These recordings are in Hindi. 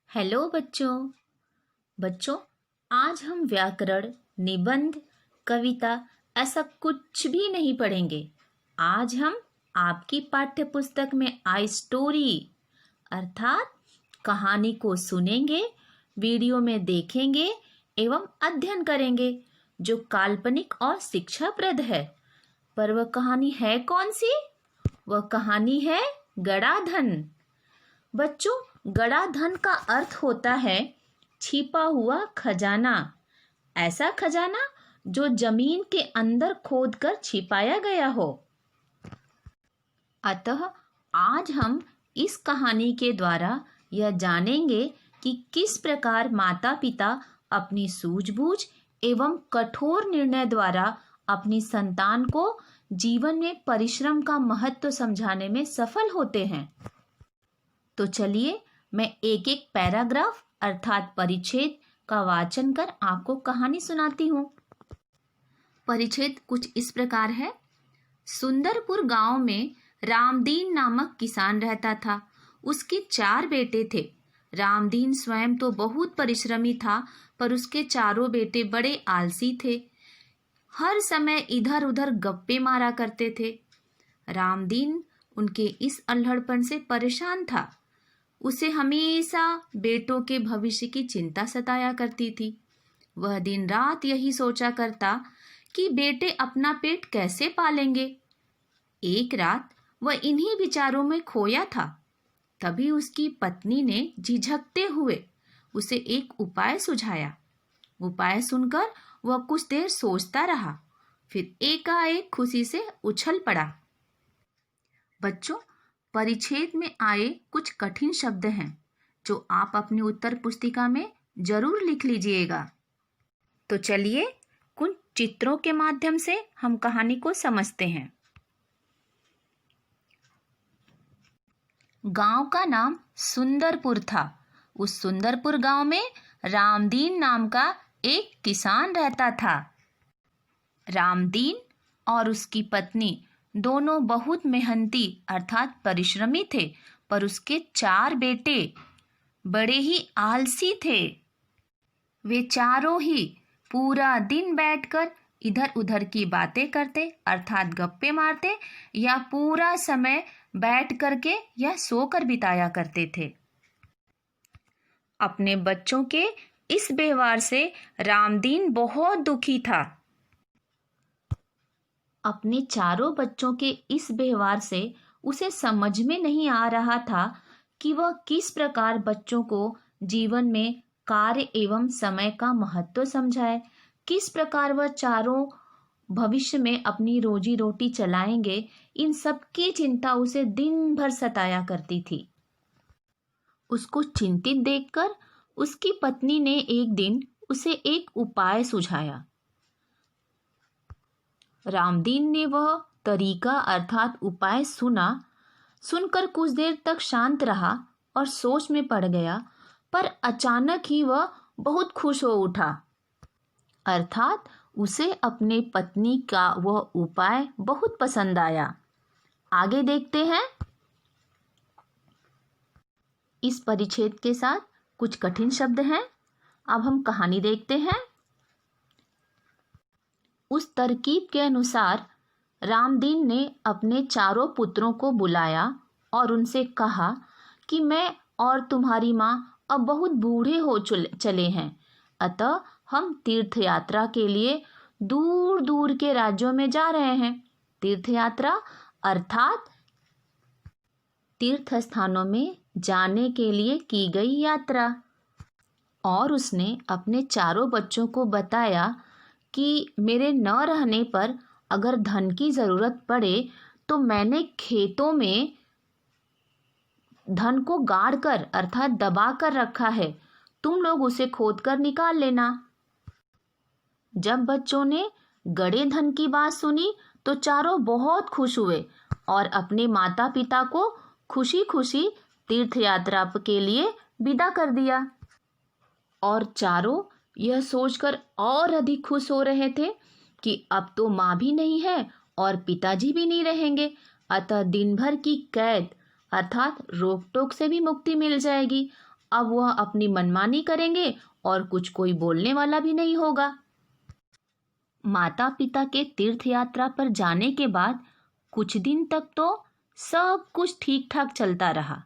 हेलो बच्चों। बच्चों, आज हम व्याकरण, निबंध, कविता ऐसा कुछ भी नहीं पढ़ेंगे। आज हम आपकी पाठ्य पुस्तक में आई स्टोरी अर्थात कहानी को सुनेंगे, वीडियो में देखेंगे एवं अध्ययन करेंगे जो काल्पनिक और शिक्षाप्रद है। पर वह कहानी है कौन सी? वह कहानी है गड़ाधन। बच्चों, गड़ा धन का अर्थ होता है छिपा हुआ खजाना। ऐसा खजाना जो जमीन के अंदर खोदकर छिपाया गया हो। अतः आज हम इस कहानी के द्वारा यह जानेंगे कि किस प्रकार माता पिता अपनी सूझबूझ एवं कठोर निर्णय द्वारा अपनी संतान को जीवन में परिश्रम का महत्व समझाने में सफल होते हैं। तो चलिए मैं एक एक पैराग्राफ अर्थात परिच्छेद का वाचन कर आपको कहानी सुनाती हूँ। परिच्छेद कुछ इस प्रकार है। सुंदरपुर गांव में रामदीन नामक किसान रहता था। उसके 4 बेटे थे। रामदीन स्वयं तो बहुत परिश्रमी था, पर उसके चारों बेटे बड़े आलसी थे। हर समय इधर उधर गप्पे मारा करते थे। रामदीन उनके इस अल्हड़पन से परेशान था। उसे हमेशा बेटों के भविष्य की चिंता सताया करती थी। वह दिन रात यही सोचा करता कि बेटे अपना पेट कैसे पालेंगे। एक रात वह इन्हीं विचारों में खोया था। तभी उसकी पत्नी ने झिझकते हुए उसे एक उपाय सुझाया। उपाय सुनकर वह कुछ देर सोचता रहा, फिर एकाएक खुशी से उछल पड़ा। बच्चों, परिच्छेद में आए कुछ कठिन शब्द हैं जो आप अपनी उत्तर पुस्तिका में जरूर लिख लीजिएगा। तो चलिए कुछ चित्रों के माध्यम से हम कहानी को समझते हैं। गांव का नाम सुंदरपुर था। उस सुंदरपुर गांव में रामदीन नाम का एक किसान रहता था। रामदीन और उसकी पत्नी दोनों बहुत मेहनती अर्थात परिश्रमी थे, पर उसके 4 बेटे बड़े ही आलसी थे। वे चारों ही पूरा दिन बैठकर इधर उधर की बातें करते अर्थात गप्पे मारते या पूरा समय बैठ करके या सोकर बिताया करते थे। अपने बच्चों के इस व्यवहार से रामदीन बहुत दुखी था। अपने चारों बच्चों के इस व्यवहार से उसे समझ में नहीं आ रहा था कि वह किस प्रकार बच्चों को जीवन में कार्य एवं समय का महत्व समझाए, किस प्रकार वह चारों भविष्य में अपनी रोजी रोटी चलाएंगे। इन सब की चिंता उसे दिन भर सताया करती थी। उसको चिंतित देखकर उसकी पत्नी ने एक दिन उसे एक उपाय सुझाया। रामदीन ने वह तरीका अर्थात उपाय सुनकर कुछ देर तक शांत रहा और सोच में पड़ गया, पर अचानक ही वह बहुत खुश हो उठा। अर्थात उसे अपने पत्नी का वह उपाय बहुत पसंद आया। आगे देखते हैं। इस परिच्छेद के साथ कुछ कठिन शब्द हैं। अब हम कहानी देखते हैं। उस तरकीब के अनुसार रामदीन ने अपने चारों पुत्रों को बुलाया और उनसे कहा कि मैं और तुम्हारी माँ अब बहुत बूढ़े हो चले हैं, अतः हम तीर्थ यात्रा के लिए दूर दूर के राज्यों में जा रहे हैं। तीर्थ यात्रा अर्थात तीर्थ स्थानों में जाने के लिए की गई यात्रा। और उसने अपने चारों बच्चों को बताया कि मेरे न रहने पर अगर धन की ज़रूरत पड़े तो मैंने खेतों में धन को गाड़ कर अर्थात दबा कर रखा है, तुम लोग उसे खोद कर निकाल लेना। जब बच्चों ने गड़े धन की बात सुनी तो चारों बहुत खुश हुए और अपने माता पिता को खुशी खुशी तीर्थ यात्रा के लिए विदा कर दिया। और चारों यह सोचकर और अधिक खुश हो रहे थे कि अब तो माँ भी नहीं है और पिताजी भी नहीं रहेंगे, अतः दिन भर की कैद अर्थात रोक टोक से भी मुक्ति मिल जाएगी अब वह अपनी मनमानी करेंगे और कुछ कोई बोलने वाला भी नहीं होगा। माता पिता के तीर्थ यात्रा पर जाने के बाद कुछ दिन तक तो सब कुछ ठीक ठाक चलता रहा,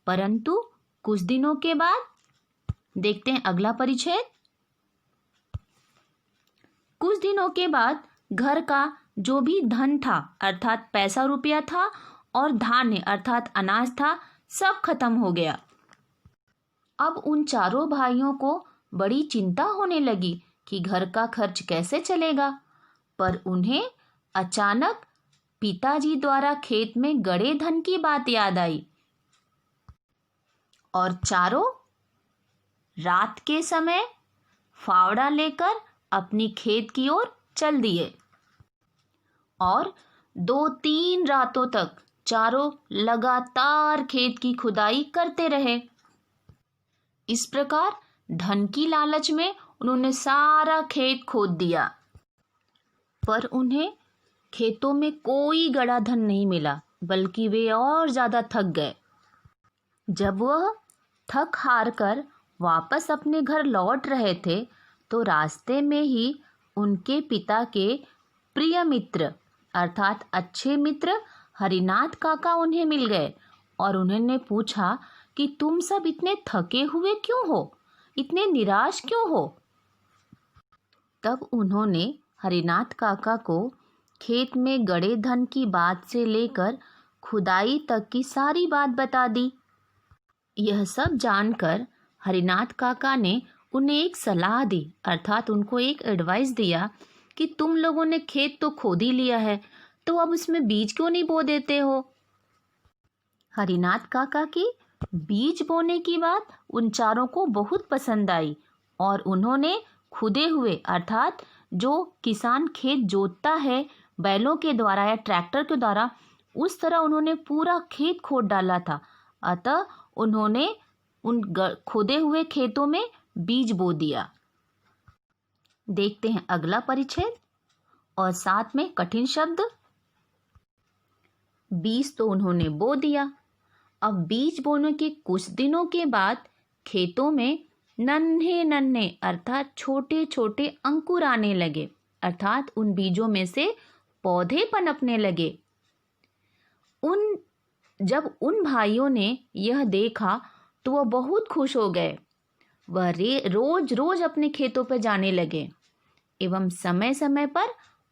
परंतु कुछ दिनों के बाद देखते हैं अगला परिच्छेद। कुछ दिनों के बाद घर का जो भी धन था अर्थात पैसा रुपया था और धान्य अर्थात अनाज था, सब खत्म हो गया। अब उन चारों भाइयों को बड़ी चिंता होने लगी कि घर का खर्च कैसे चलेगा। पर उन्हें अचानक पिताजी द्वारा खेत में गड़े धन की बात याद आई और चारों रात के समय फावड़ा लेकर अपनी खेत की ओर चल दिए और 2-3 रातों तक चारों लगातार खेत की खुदाई करते रहे। इस प्रकार धन की लालच में उन्होंने सारा खेत खोद दिया, पर उन्हें खेतों में कोई गड़ा धन नहीं मिला, बल्कि वे और ज़्यादा थक गए। जब वह थक हार कर वापस अपने घर लौट रहे थे तो रास्ते में ही उनके पिता के प्रिय मित्र अर्थात अच्छे मित्र हरिनाथ काका उन्हें मिल गए और उन्होंने पूछा कि तुम सब इतने थके हुए क्यों हो, इतने निराश क्यों हो। तब उन्होंने हरिनाथ काका को खेत में गड़े धन की बात से लेकर खुदाई तक की सारी बात बता दी। यह सब जानकर हरिनाथ काका ने उन्हें एक सलाह दी अर्थात उनको एक एडवाइस दिया कि तुम लोगों ने खेत तो खोद ही लिया है, तो अब उसमें बीज क्यों नहीं बो देते हो। हरिनाथ काका की बीज बोने की बात उन चारों को बहुत पसंद आई और उन्होंने खुदे हुए अर्थात जो किसान खेत जोतता है बैलों के द्वारा या ट्रैक्टर के द्वारा, उस तरह उन्होंने पूरा खेत खोद डाला था। अतः उन्होंने उन खोदे हुए खेतों में बीज बो दिया। देखते हैं अगला परिच्छेद और साथ में कठिन शब्द। बीज तो उन्होंने बो दिया। अब बीज बोने के कुछ दिनों के बाद खेतों में नन्हे नन्हे अर्थात छोटे छोटे अंकुर आने लगे अर्थात उन बीजों में से पौधे पनपने लगे। जब उन भाइयों ने यह देखा तो वह बहुत खुश हो गए। वह रोज रोज अपने खेतों पर जाने लगे एवं समय समय पर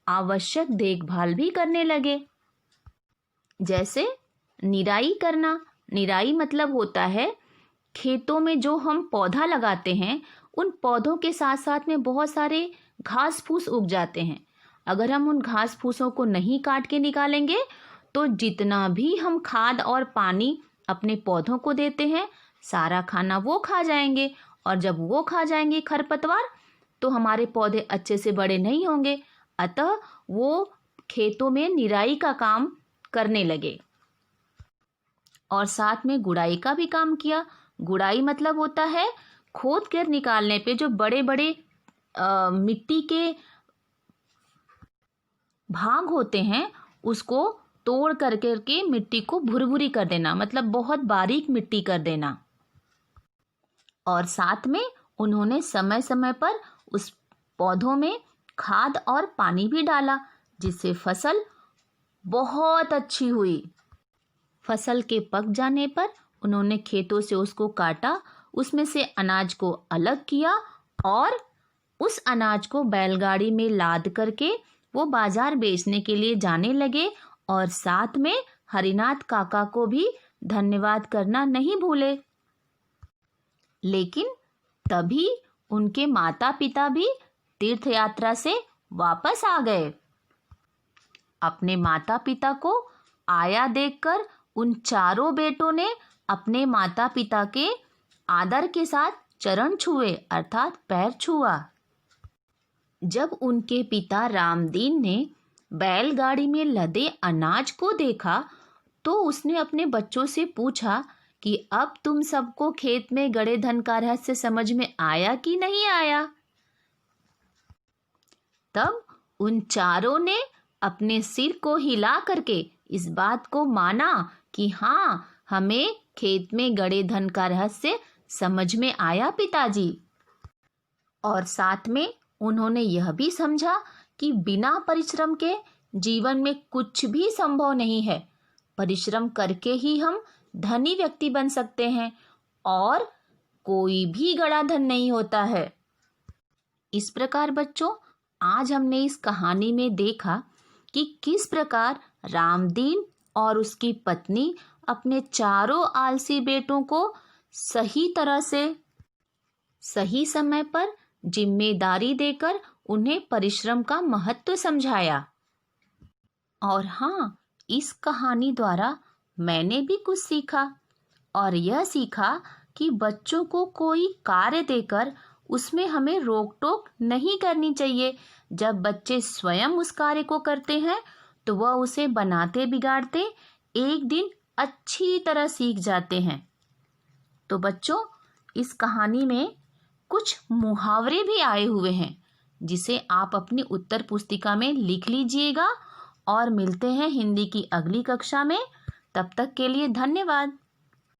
आवश्यक देखभाल भी करने लगे, जैसे निराई करना। निराई मतलब होता है खेतों में जो हम पौधा लगाते हैं उन पौधों के साथ साथ में बहुत सारे घास फूस उग जाते हैं। अगर हम उन घास फूसों को नहीं काट के निकालेंगे तो जितना भी हम खाद और पानी अपने पौधों को देते हैं सारा खाना वो खा जाएंगे और जब वो खा जाएंगे खरपतवार तो हमारे पौधे अच्छे से बड़े नहीं होंगे। अतः वो खेतों में निराई का काम करने लगे और साथ में गुड़ाई का भी काम किया। गुड़ाई मतलब होता है खोद कर निकालने पे जो बड़े बड़े मिट्टी के भाग होते हैं उसको तोड़ करके मिट्टी को भुरभुरी कर देना, मतलब बहुत बारीक मिट्टी कर देना। और साथ में उन्होंने समय समय पर उस पौधों में खाद और पानी भी डाला जिससे फसल बहुत अच्छी हुई। फसल के पक जाने पर उन्होंने खेतों से उसको काटा, उसमें से अनाज को अलग किया और उस अनाज को बैलगाड़ी में लाद करके वो बाजार बेचने के लिए जाने लगे और साथ में हरिनाथ काका को भी धन्यवाद करना नहीं भूले। लेकिन तभी उनके माता पिता भी तीर्थ यात्रा से वापस आ गए। अपने माता पिता को आया देखकर उन चारों बेटों ने अपने माता पिता के आदर के साथ चरण छुए अर्थात पैर छुआ। जब उनके पिता रामदीन ने बैलगाड़ी में लदे अनाज को देखा तो उसने अपने बच्चों से पूछा कि अब तुम सबको खेत में गड़े धन का रहस्य समझ में आया कि नहीं आया। तब उन चारों ने अपने सिर को हिला करके इस बात को माना कि हाँ, हमें खेत में गड़े धन का रहस्य समझ में आया पिताजी। और साथ में उन्होंने यह भी समझा कि बिना परिश्रम के जीवन में कुछ भी संभव नहीं है। परिश्रम करके ही हम धनी व्यक्ति बन सकते हैं और कोई भी गड़ा धन नहीं होता है। इस प्रकार बच्चों, आज हमने इस कहानी में देखा कि किस प्रकार रामदीन और उसकी पत्नी अपने चारों आलसी बेटों को सही तरह से सही समय पर जिम्मेदारी देकर उन्हें परिश्रम का महत्व समझाया। और हाँ, इस कहानी द्वारा मैंने भी कुछ सीखा, और यह सीखा कि बच्चों को कोई कार्य देकर उसमें हमें रोक टोक नहीं करनी चाहिए। जब बच्चे स्वयं उस कार्य को करते हैं तो वह उसे बनाते बिगाड़ते एक दिन अच्छी तरह सीख जाते हैं। तो बच्चों, इस कहानी में कुछ मुहावरे भी आए हुए हैं जिसे आप अपनी उत्तर पुस्तिका में लिख लीजिएगा। और मिलते हैं हिंदी की अगली कक्षा में। तब तक के लिए धन्यवाद।